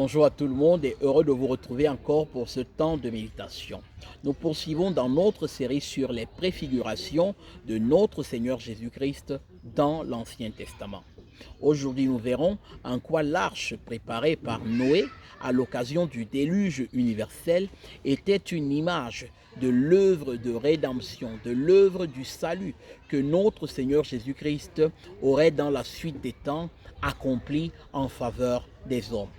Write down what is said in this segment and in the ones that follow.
Bonjour à tout le monde et heureux de vous retrouver encore pour ce temps de méditation. Nous poursuivons dans notre série sur les préfigurations de notre Seigneur Jésus-Christ dans l'Ancien Testament. Aujourd'hui, nous verrons en quoi l'arche préparée par Noé à l'occasion du déluge universel était une image de l'œuvre de rédemption, de l'œuvre du salut que notre Seigneur Jésus-Christ aurait dans la suite des temps accompli en faveur des hommes.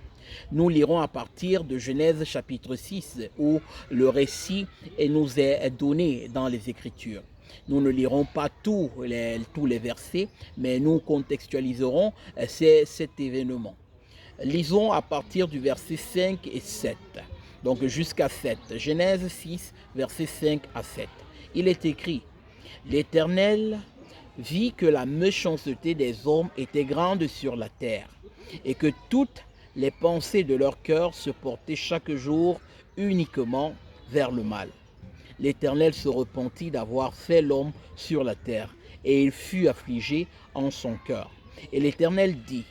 Nous lirons à partir de Genèse chapitre 6 où le récit nous est donné dans les Écritures. Nous ne lirons pas tous les versets, mais nous contextualiserons cet événement. Lisons à partir du verset 5 et 7, donc jusqu'à 7. Genèse 6, versets 5 à 7. Il est écrit: L'Éternel vit que la méchanceté des hommes était grande sur la terre, et que toutes les pensées de leur cœur se portaient chaque jour uniquement vers le mal. L'Éternel se repentit d'avoir fait l'homme sur la terre, et il fut affligé en son cœur. Et l'Éternel dit: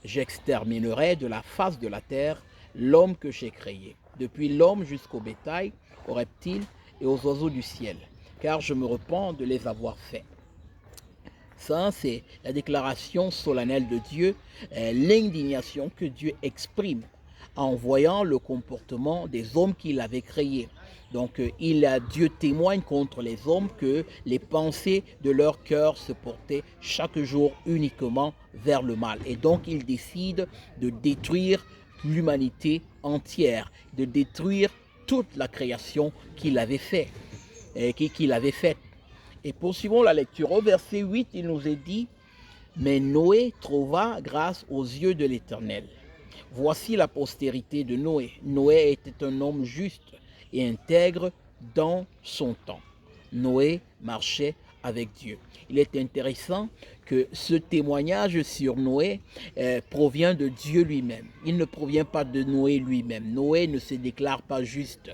J'exterminerai de la face de la terre l'homme que j'ai créé, depuis l'homme jusqu'au bétail, aux reptiles et aux oiseaux du ciel, car je me repens de les avoir faits. Ça, c'est la déclaration solennelle de Dieu, l'indignation que Dieu exprime en voyant le comportement des hommes qu'il avait créés. Donc, Dieu témoigne contre les hommes que les pensées de leur cœur se portaient chaque jour uniquement vers le mal. Et donc, il décide de détruire l'humanité entière, de détruire toute la création qu'il avait faite. Et poursuivons la lecture. Au verset 8, il nous est dit: Mais Noé trouva grâce aux yeux de l'Éternel. Voici la postérité de Noé. Noé était un homme juste et intègre dans son temps. Noé marchait avec Dieu. Il est intéressant que ce témoignage sur Noé provient de Dieu lui-même. Il ne provient pas de Noé lui-même. Noé ne se déclare pas juste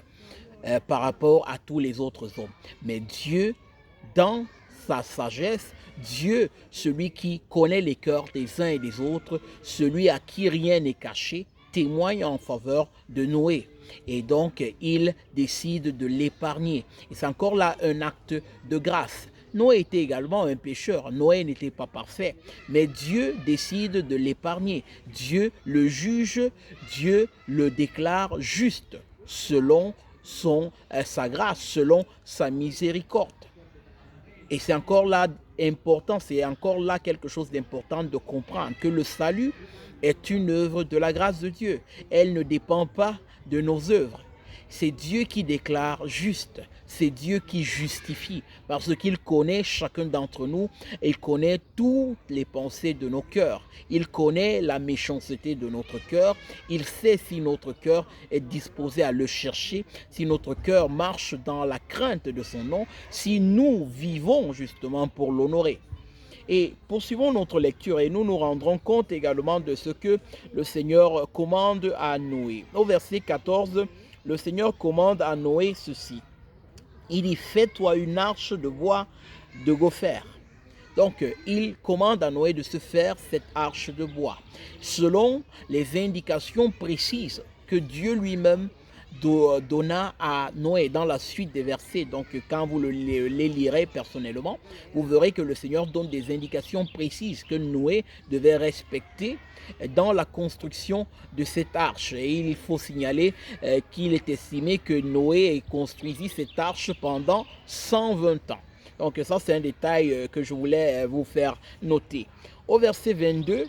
par rapport à tous les autres hommes. Mais Dieu, dans sa sagesse, Dieu, celui qui connaît les cœurs des uns et des autres, celui à qui rien n'est caché, témoigne en faveur de Noé. Et donc, il décide de l'épargner. Et c'est encore là un acte de grâce. Noé était également un pécheur. Noé n'était pas parfait. Mais Dieu décide de l'épargner. Dieu le juge, Dieu le déclare juste selon sa grâce, selon sa miséricorde. Et c'est encore là important, c'est encore là quelque chose d'important de comprendre, que le salut est une œuvre de la grâce de Dieu. Elle ne dépend pas de nos œuvres. C'est Dieu qui déclare juste, c'est Dieu qui justifie, parce qu'il connaît chacun d'entre nous, il connaît toutes les pensées de nos cœurs, il connaît la méchanceté de notre cœur, il sait si notre cœur est disposé à le chercher, si notre cœur marche dans la crainte de son nom, si nous vivons justement pour l'honorer. Et poursuivons notre lecture et nous nous rendrons compte également de ce que le Seigneur commande à Noé. Au verset 14, le Seigneur commande à Noé ceci. Il dit: Fais-toi une arche de bois de gopher. Donc, il commande à Noé de se faire cette arche de bois, selon les indications précises que Dieu lui-même donna à Noé dans la suite des versets. Donc, quand vous les lirez personnellement, vous verrez que le Seigneur donne des indications précises que Noé devait respecter dans la construction de cette arche. Et il faut signaler qu'il est estimé que Noé construisit cette arche pendant 120 ans. Donc ça, c'est un détail que je voulais vous faire noter. Au verset 22,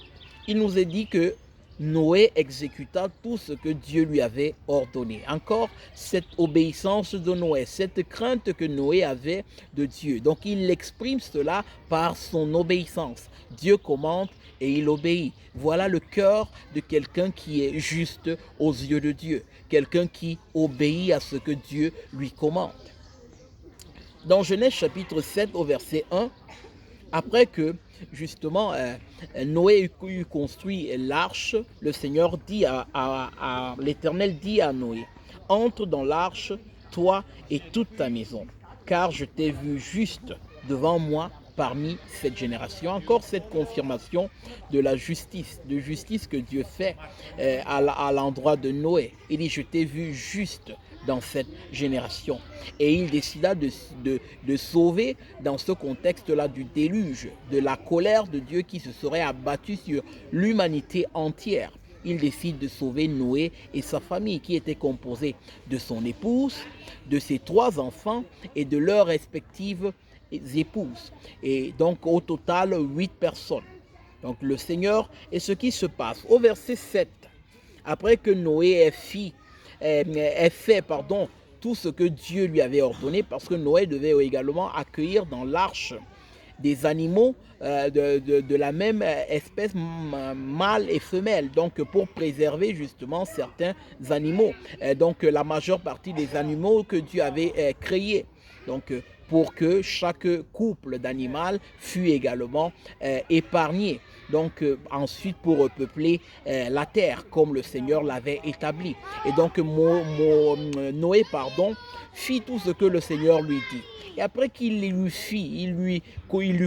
il nous est dit que Noé exécuta tout ce que Dieu lui avait ordonné. Encore cette obéissance de Noé, cette crainte que Noé avait de Dieu. Donc il exprime cela par son obéissance. Dieu commande et il obéit. Voilà le cœur de quelqu'un qui est juste aux yeux de Dieu. Quelqu'un qui obéit à ce que Dieu lui commande. Dans Genèse chapitre 7 au verset 1, après que justement Noé eut construit l'arche, le Seigneur dit l'Éternel dit à Noé: Entre dans l'arche, toi et toute ta maison, car je t'ai vu juste devant moi parmi cette génération. Encore cette confirmation de la justice, que Dieu fait à l'endroit de Noé. Il dit, je t'ai vu juste dans cette génération. Et il décida de sauver dans ce contexte-là du déluge, de la colère de Dieu qui se serait abattue sur l'humanité entière. Il décide de sauver Noé et sa famille qui était composée de son épouse, de ses 3 enfants et de leurs respectives épouses. Et donc au total 8 personnes. Donc le Seigneur, et ce qui se passe au verset 7, après que Noé ait fait tout ce que Dieu lui avait ordonné, parce que Noé devait également accueillir dans l'arche des animaux de la même espèce, mâle et femelle, donc pour préserver justement certains animaux, donc la majeure partie des animaux que Dieu avait créés, donc pour que chaque couple d'animal fût également épargné. Donc ensuite pour peupler la terre comme le Seigneur l'avait établi. Et donc Noé fit tout ce que le Seigneur lui dit. Et après qu'il lui fit, il lui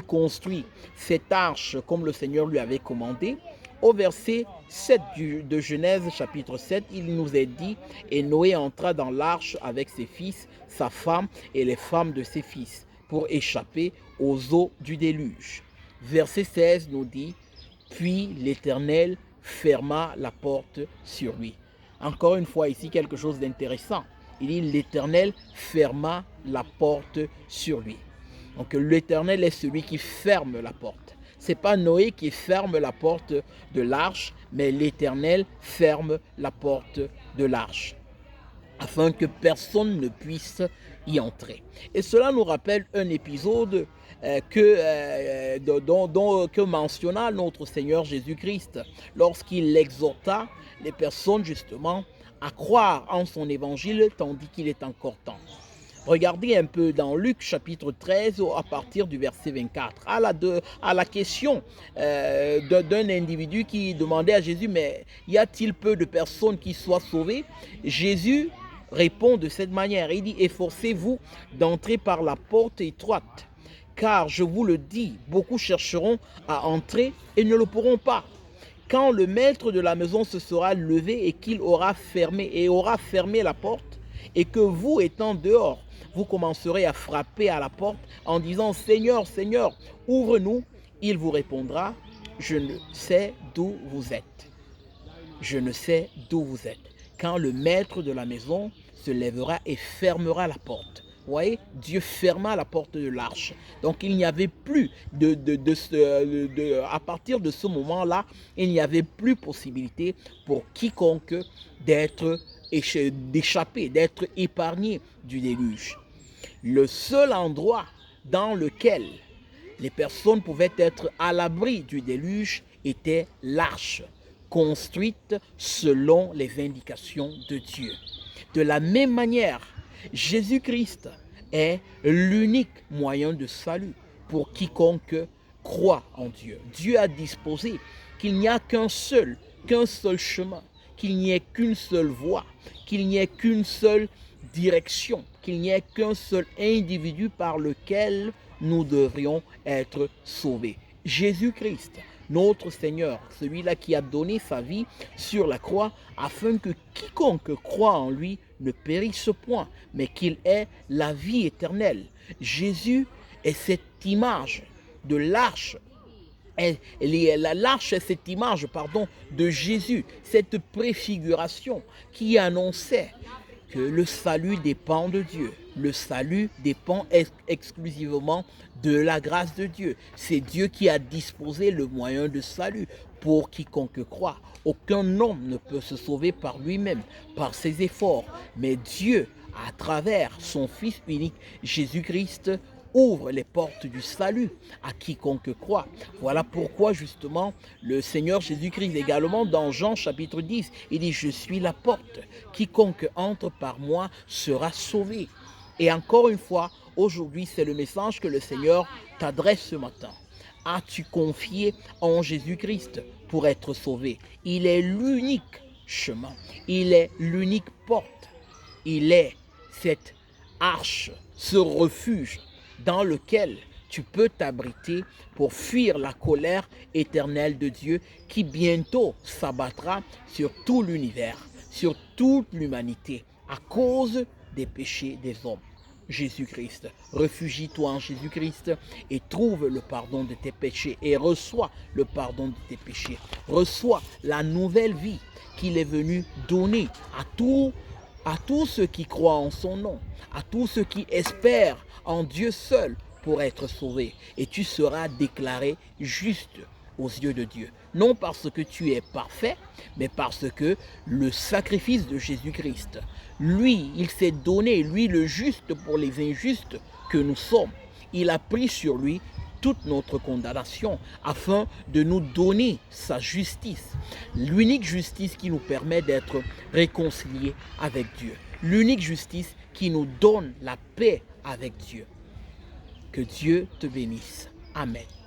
construit cette arche comme le Seigneur lui avait commandé, au verset 7 de Genèse chapitre 7, il nous est dit, et Noé entra dans l'arche avec ses fils, sa femme et les femmes de ses fils, pour échapper aux eaux du déluge. Verset 16 nous dit, puis l'Éternel ferma la porte sur lui. Encore une fois ici quelque chose d'intéressant. Il dit, l'Éternel ferma la porte sur lui. Donc l'Éternel est celui qui ferme la porte. Ce n'est pas Noé qui ferme la porte de l'arche, mais l'Éternel ferme la porte de l'arche, afin que personne ne puisse y entrer. Et cela nous rappelle un épisode que mentionna notre Seigneur Jésus-Christ lorsqu'il exhorta les personnes justement à croire en son évangile tandis qu'il est encore temps. Regardez un peu dans Luc chapitre 13 à partir du verset 24, à la question d'un individu qui demandait à Jésus, mais y a-t-il peu de personnes qui soient sauvées? Jésus répond de cette manière, il dit, efforcez-vous d'entrer par la porte étroite, car je vous le dis, beaucoup chercheront à entrer et ne le pourront pas. Quand le maître de la maison se sera levé et qu'il aura fermé la porte, et que vous étant dehors, vous commencerez à frapper à la porte en disant, Seigneur, Seigneur, ouvre-nous. Il vous répondra, je ne sais d'où vous êtes. Je ne sais d'où vous êtes. Quand le maître de la maison se lèvera et fermera la porte. Vous voyez, Dieu ferma la porte de l'arche. Donc il n'y avait plus à partir de ce moment-là, il n'y avait plus possibilité pour quiconque d'échapper, d'être épargné du déluge. Le seul endroit dans lequel les personnes pouvaient être à l'abri du déluge était l'arche, construite selon les indications de Dieu. De la même manière, Jésus-Christ est l'unique moyen de salut pour quiconque croit en Dieu. Dieu a disposé qu'il n'y a qu'un seul chemin, qu'il n'y ait qu'une seule voie, qu'il n'y ait qu'une seule direction, qu'il n'y ait qu'un seul individu par lequel nous devrions être sauvés. Jésus-Christ, notre Seigneur, celui-là qui a donné sa vie sur la croix afin que quiconque croit en lui ne périsse point, mais qu'il ait la vie éternelle. Jésus est cette image de l'arche. L'arche est cette image, de Jésus, cette préfiguration qui annonçait que le salut dépend de Dieu. Le salut dépend exclusivement de la grâce de Dieu. C'est Dieu qui a disposé le moyen de salut pour quiconque croit. Aucun homme ne peut se sauver par lui-même, par ses efforts. Mais Dieu, à travers son Fils unique, Jésus-Christ, ouvre les portes du salut à quiconque croit. Voilà pourquoi justement le Seigneur Jésus-Christ également dans Jean chapitre 10, il dit, je suis la porte, quiconque entre par moi sera sauvé. Et encore une fois, aujourd'hui c'est le message que le Seigneur t'adresse ce matin. As-tu confié en Jésus-Christ pour être sauvé? Il est l'unique chemin, il est l'unique porte, il est cette arche, ce refuge dans lequel tu peux t'abriter pour fuir la colère éternelle de Dieu qui bientôt s'abattra sur tout l'univers, sur toute l'humanité, à cause des péchés des hommes. Jésus-Christ. Réfugie-toi en Jésus-Christ et trouve le pardon de tes péchés et reçois le pardon de tes péchés. Reçois la nouvelle vie qu'il est venu donner à tous ceux qui croient en son nom, à tous ceux qui espèrent en Dieu seul pour être sauvés. Et tu seras déclaré juste aux yeux de Dieu. Non parce que tu es parfait, mais parce que le sacrifice de Jésus-Christ, lui, il s'est donné, lui le juste pour les injustes que nous sommes. Il a pris sur lui toute notre condamnation afin de nous donner sa justice. L'unique justice qui nous permet d'être réconciliés avec Dieu. L'unique justice qui nous donne la paix avec Dieu. Que Dieu te bénisse. Amen.